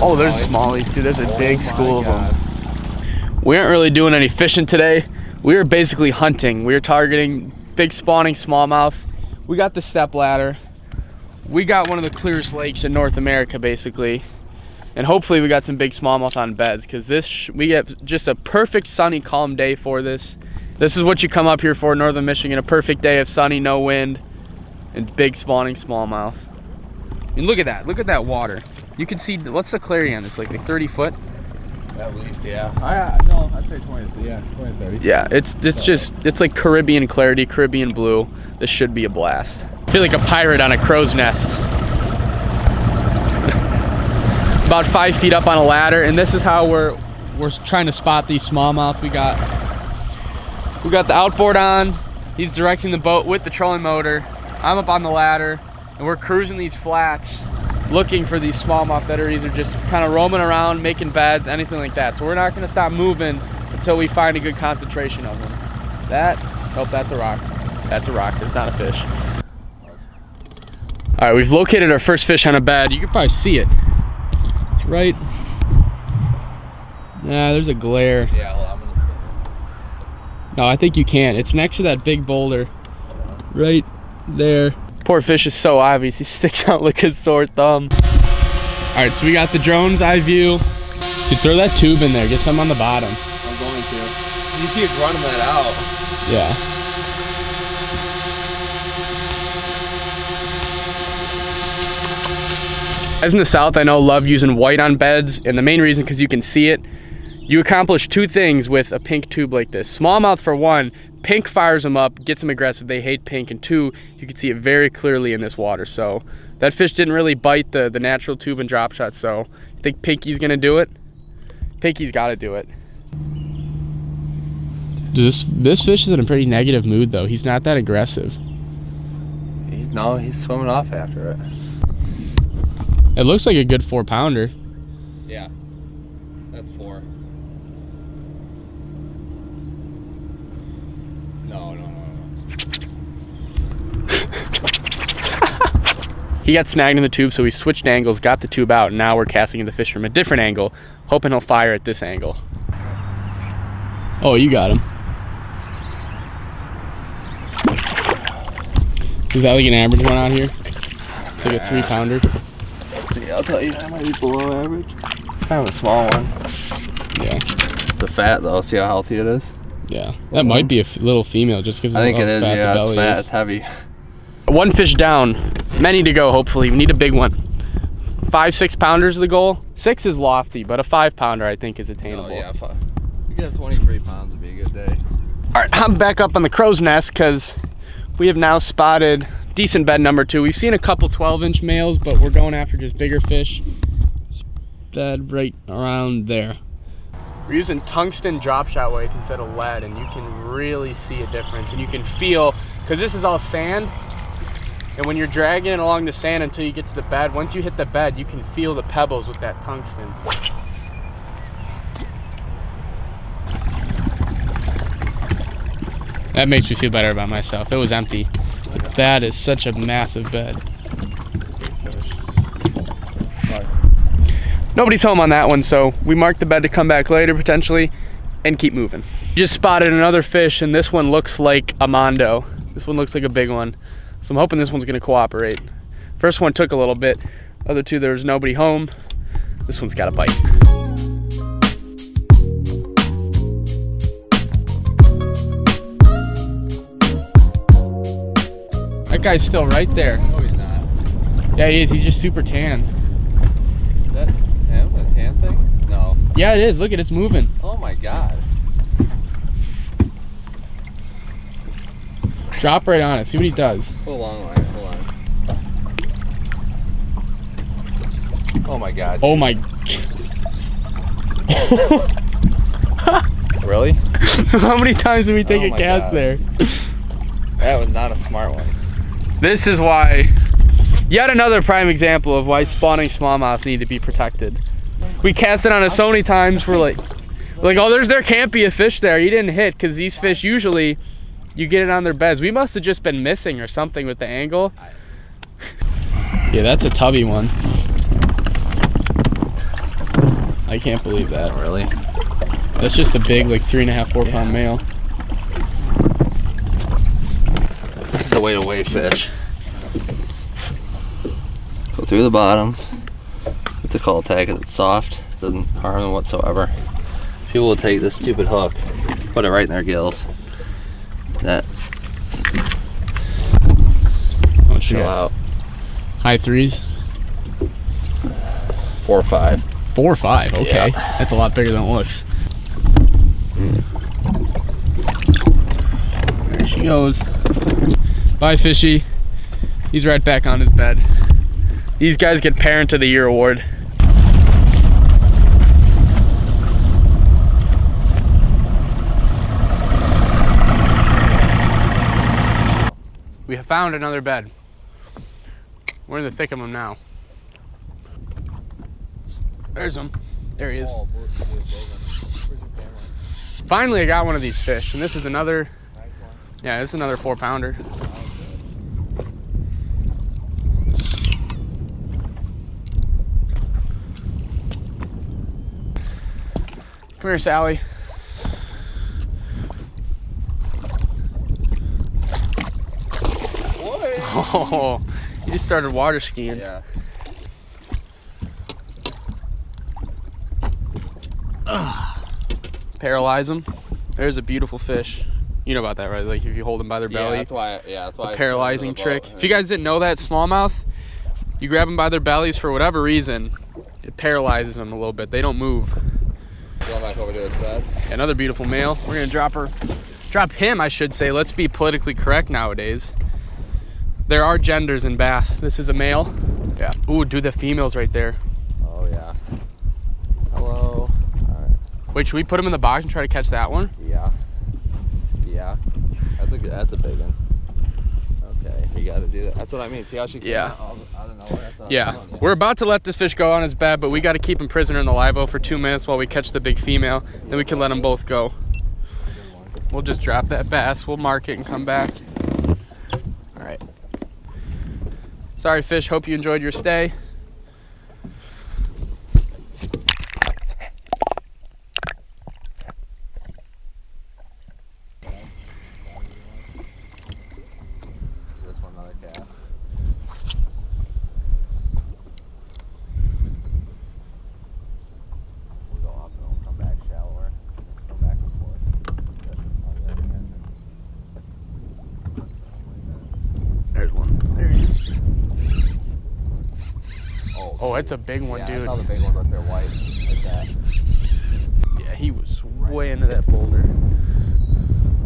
Oh, there's smallies, dude. There's a big school of them. We aren't really doing any fishing today. We were basically hunting. We were targeting big spawning smallmouth. We got the step ladder. We got one of the clearest lakes in North America, basically. And hopefully we got some big smallmouth on beds, because we get just a perfect sunny, calm day for this. This is what you come up here for, Northern Michigan, a perfect day of sunny, no wind, and big spawning smallmouth. And look at that water. You can see, what's the clarity on this, like 30 foot? At least, yeah. No, I'd say 20, yeah, 20, 30. Yeah, it's like Caribbean clarity, Caribbean blue. This should be a blast. I feel like a pirate on a crow's nest. About 5 feet up on a ladder, and this is how we're trying to spot these smallmouth. We got the outboard on. He's directing the boat with the trolling motor. I'm up on the ladder, and we're cruising these flats, looking for these smallmouth that are either just kind of roaming around, making beds, anything like that. So we're not gonna stop moving until we find a good concentration of them. Oh, that's a rock. That's a rock, it's not a fish. All right, we've located our first fish on a bed. You can probably see it. It's right. Nah, there's a glare. Yeah, well, I'm gonna. No, I think you can't. It's next to that big boulder. Right there. Poor fish is so obvious. He sticks out like a sore thumb. All right, so we got the drone's eye view. Dude, throw that tube in there. Get some on the bottom. I'm going to. You keep running that out. Yeah. Guys in the South, I know, love using white on beds, and the main reason, because you can see it. You accomplish two things with a pink tube like this. Smallmouth, for one, pink fires them up, gets them aggressive. They hate pink. And two, you can see it very clearly in this water. So that fish didn't really bite the natural tube and drop shot. So you think Pinky's gonna do it? Pinky's got to do it. This fish is in a pretty negative mood, though. He's not that aggressive. No, he's swimming off after it. It looks like a good 4-pounder. Yeah, that's 4. No. He got snagged in the tube, so we switched angles, got the tube out, and now we're casting the fish from a different angle, hoping he'll fire at this angle. Oh, you got him. Is that like an average one out here? It's like a 3-pounder. See, I'll tell you, that might be below average. Kind of a small one. Yeah. The fat though, see how healthy it is? Yeah. That might be a little female, just because I think it is, yeah, it's fat, it's heavy. One fish down, many to go hopefully. We need a big one. 5-6 pounders is the goal. 6 is lofty, but a 5-pounder I think is attainable. Oh yeah, you could have 23 pounds would be a good day. All right, I'm back up on the crow's nest because we have now spotted decent bed number 2. We've seen a couple 12-inch males, but we're going after just bigger fish. Bed right around there. We're using tungsten drop shot weight instead of lead, and you can really see a difference. And you can feel, because this is all sand, and when you're dragging it along the sand until you get to the bed, once you hit the bed, you can feel the pebbles with that tungsten. That makes me feel better about myself. It was empty. That is such a massive bed. Nobody's home on that one, so we marked the bed to come back later potentially and keep moving. Just spotted another fish, and this one looks like a mondo. This one looks like a big one. So I'm hoping this one's gonna cooperate. First one took a little bit. Other two, there was nobody home. This one's got a bite. That guy's still right there. No, he's not. Yeah, he is. He's just super tan. Is that him? That tan thing? No. Yeah, it is. Look at it. It's moving. Oh my god. Drop right on it. See what he does. Hold on. Oh my god. Oh my. Really? How many times did we take a cast there? That was not a smart one. This is why, yet another prime example of why spawning smallmouth need to be protected. We cast it on it so many times, we're like, oh, there can't be a fish there. You didn't hit, because these fish usually, you get it on their beds. We must have just been missing or something with the angle. Yeah, that's a tubby one. I can't believe that. Oh, really? That's just a big, like 3.5, 4 pound male. This is the way to weigh fish. Go through the bottom with the call tag because it's soft, doesn't harm them whatsoever. People will take this stupid hook, put it right in their gills. That. Oh, Chill out. High threes? 4 or 5. 4 or 5, okay. Yeah. That's a lot bigger than it looks. There she goes. Bye, fishy. He's right back on his bed. These guys get Parent of the Year award. We have found another bed. We're in the thick of them now. There's him. There he is. Finally, I got one of these fish, and this is another. Yeah, this is another 4 pounder. Come here, Sally. Oh, he just started water skiing. Yeah. Paralyze them. There's a beautiful fish. You know about that, right? Like if you hold them by their belly. That's why. That's why. A paralyzing trick. If you guys didn't know that, smallmouth, you grab them by their bellies for whatever reason, it paralyzes them a little bit. They don't move. Going back over to its bed. Another beautiful male. We're gonna drop him, I should say. Let's be politically correct nowadays. There are genders in bass. This is a male. Yeah. Ooh, dude, the female's right there. Oh yeah. Hello. All right. Wait, should we put him in the box and try to catch that one? Yeah. Yeah. That's a big one. Okay, you got to do that. That's what I mean. See how she came out of nowhere? Yeah. We're about to let this fish go on his bed, but we got to keep him prisoner in the live oak for 2 minutes while we catch the big female. Then we can let them both go. We'll just drop that bass. We'll mark it and come back. All right. Sorry, fish. Hope you enjoyed your stay. This one, another cast. We'll go up and we'll come back shallower. Go back and forth. There's one. There he is. Oh, it's a big one, yeah, dude. I saw the big ones up there, white, like that. Yeah, he was way into that boulder.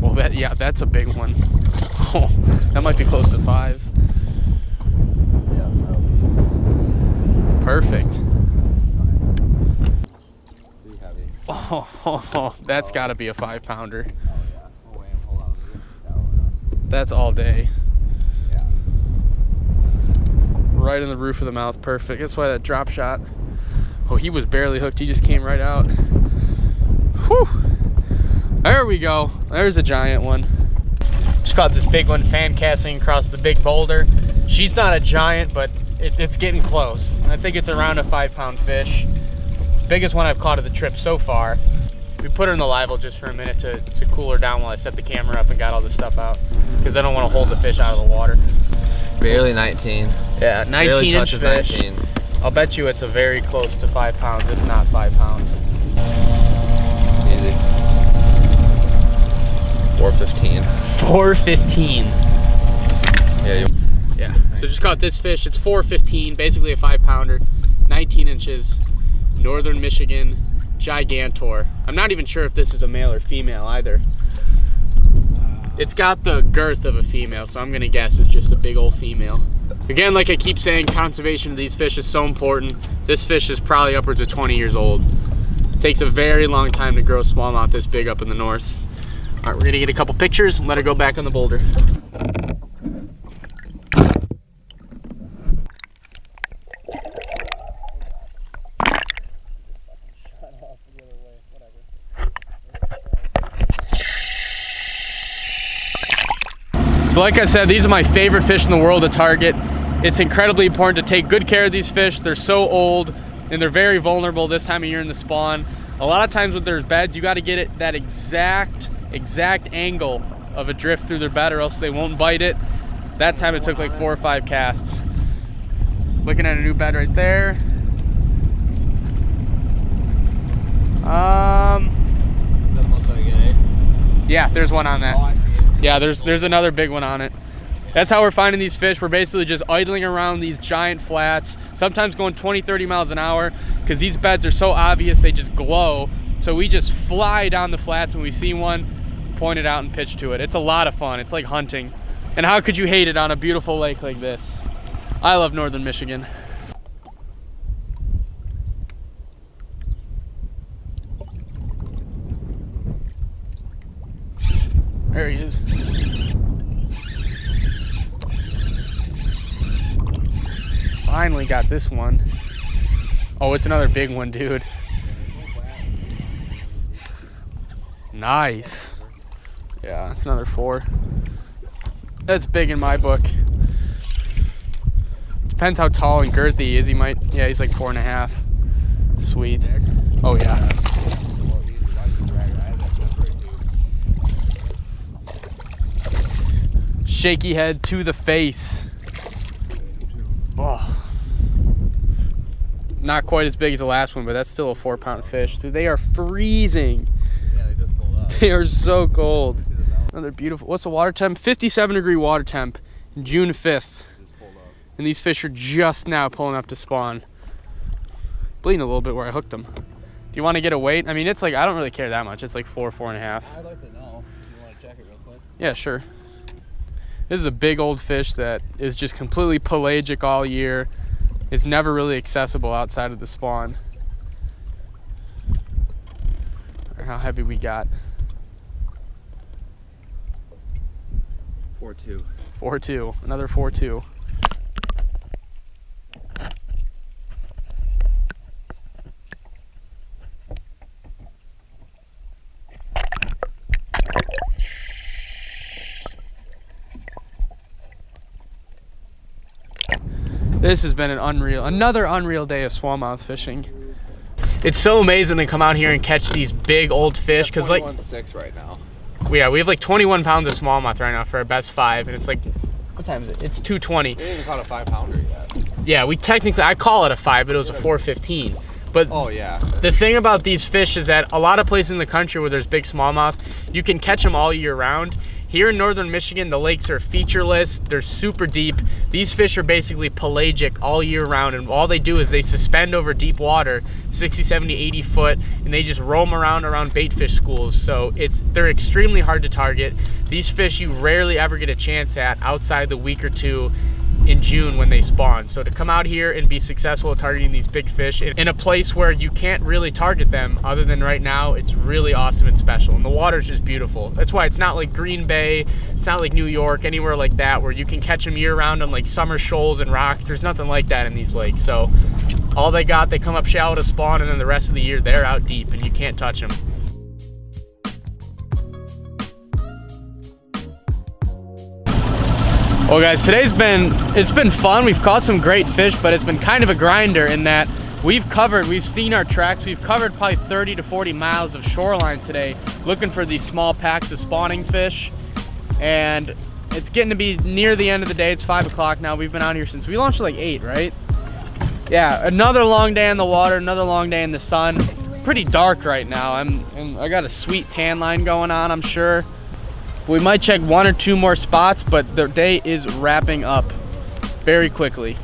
Well, that's a big one. Oh, that might be close to 5. Yeah, that'll be Perfect. pretty heavy. Oh, that's got to be a 5 pounder. Oh yeah. Oh wait, hold on. Shallow enough. That's all day. Yeah. Right in the roof of the mouth. Perfect. That's why that drop shot. Oh, he was barely hooked. He just came right out. Whew. There we go. There's a giant one. Just caught this big one fan casting across the big boulder. She's not a giant, but it's getting close. I think it's around a 5 pound fish. Biggest one I've caught of the trip so far. We put her in the live well just for a minute to cool her down while I set the camera up and got all this stuff out. Because I don't want to hold the fish out of the water. Barely 19. Yeah, 19-inch fish. 19. I'll bet you it's a very close to 5 pounds, if not 5 pounds. Easy. 415. 415. Yeah. Yeah. So just caught this fish. It's 415, basically a 5 pounder, 19 inches, Northern Michigan Gigantor. I'm not even sure if this is a male or female either. It's got the girth of a female, so I'm gonna guess it's just a big old female. Again, like I keep saying, conservation of these fish is so important. This fish is probably upwards of 20 years old. It takes a very long time to grow smallmouth this big up in the north. All right, we're gonna get a couple pictures and let her go back on the boulder. So like I said, these are my favorite fish in the world to target. It's incredibly important to take good care of these fish. They're so old and they're very vulnerable this time of year in the spawn. A lot of times when there's beds, you got to get it that exact angle of a drift through their bed, or else they won't bite it. That time it took like 4 or 5 casts. Looking at a new bed right there. Doesn't look like it, eh? Yeah, there's one on that. Oh, I see it. Yeah, there's another big one on it. That's how we're finding these fish. We're basically just idling around these giant flats, sometimes going 20, 30 miles an hour, because these beds are so obvious, they just glow. So we just fly down the flats when we see one, point it out and pitch to it. It's a lot of fun. It's like hunting. And how could you hate it on a beautiful lake like this? I love northern Michigan. There he is. Finally got this one. Oh, it's another big one, dude. Nice. Yeah, it's another 4. That's big in my book. Depends how tall and girthy he is. He might, yeah, he's like 4.5. Sweet. Oh yeah. Shaky head to the face. Oh. Not quite as big as the last one, but that's still a 4-pound fish. Dude, they are freezing. Yeah, they just pulled up. They are so cold. Another beautiful, what's the water temp? 57-degree water temp, June 5th. And these fish are just now pulling up to spawn. Bleeding a little bit where I hooked them. Do you want to get a weight? I mean, it's like, I don't really care that much. It's like 4, 4.5. I'd like to know. You want to check it real quick? Yeah, sure. This is a big old fish that is just completely pelagic all year. It's never really accessible outside of the spawn. How heavy we got? 4.2. 4.2. Another 4.2. This has been another unreal day of smallmouth fishing. It's so amazing to come out here and catch these big old fish, because like 21.6 right now. Yeah, we have like 21 pounds of smallmouth right now for our best 5, and it's like, what time is it? It's 2:20. We didn't even caught a 5-pounder yet. Yeah, I call it a 5, but it was a 4.15. But oh yeah. The thing about these fish is that a lot of places in the country where there's big smallmouth, you can catch them all year round. Here in northern Michigan, the lakes are featureless. They're super deep. These fish are basically pelagic all year round, and all they do is they suspend over deep water, 60, 70, 80 foot, and they just roam around bait fish schools. So they're extremely hard to target. These fish you rarely ever get a chance at outside the week or 2 in June when they spawn. So to come out here and be successful at targeting these big fish in a place where you can't really target them other than right now, it's really awesome and special. And the water's just beautiful. That's why it's not like Green Bay, it's not like New York, anywhere like that where you can catch them year round on like summer shoals and rocks. There's nothing like that in these lakes. So all they come up shallow to spawn, and then the rest of the year they're out deep and you can't touch them. Well guys, it's been fun. We've caught some great fish, but it's been kind of a grinder in that we've seen our tracks. We've covered probably 30 to 40 miles of shoreline today looking for these small packs of spawning fish. And it's getting to be near the end of the day. It's 5 o'clock now. We've been out here since we launched at like 8, right? Yeah, another long day in the water, another long day in the sun. Pretty dark right now. I got a sweet tan line going on, I'm sure. We might check 1 or 2 more spots, but the day is wrapping up very quickly.